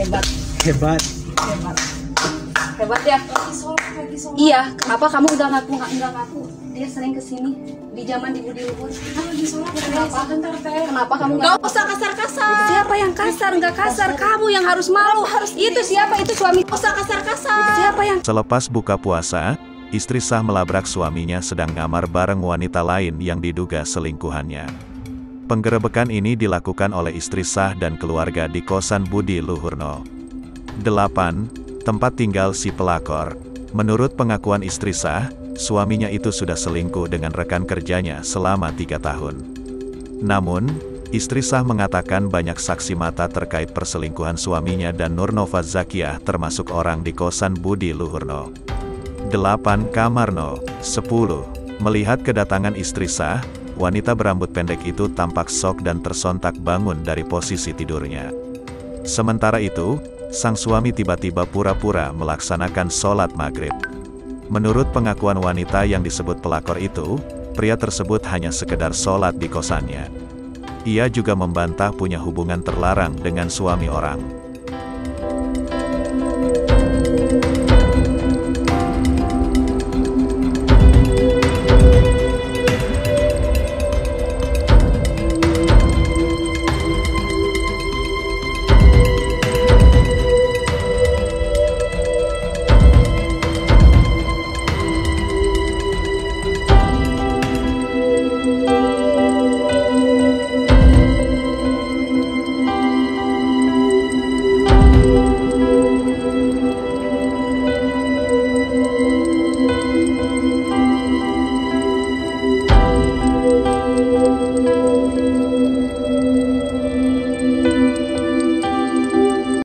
Hebat. Hebat. Hebat. Hebat ya. Iya, kenapa kamu udah ngaku? Dia sering kesini di zaman di Budi Luhur. Kenapa kamu nggak usah kasar-kasar? Siapa yang kasar? Nggak kasar. Kamu yang harus malu. Itu siapa? Itu suami. Nggak usah kasar-kasar. Siapa yang? Selepas buka puasa, istri sah melabrak suaminya sedang ngamar bareng wanita lain yang diduga selingkuhannya. Penggerebekan ini dilakukan oleh istri sah dan keluarga di kosan Budi Luhurno. 8. Tempat tinggal si pelakor. Menurut pengakuan istri sah, suaminya itu sudah selingkuh dengan rekan kerjanya selama 3 tahun. Namun, istri sah mengatakan banyak saksi mata terkait perselingkuhan suaminya dan Nurnova Zakiah termasuk orang di kosan Budi Luhurno. 8. Kamarno. 10. Melihat kedatangan istri sah, wanita berambut pendek itu tampak syok dan tersontak bangun dari posisi tidurnya. Sementara itu, sang suami tiba-tiba pura-pura melaksanakan sholat maghrib. Menurut pengakuan wanita yang disebut pelakor itu, pria tersebut hanya sekedar sholat di kosannya. Ia juga membantah punya hubungan terlarang dengan suami orang.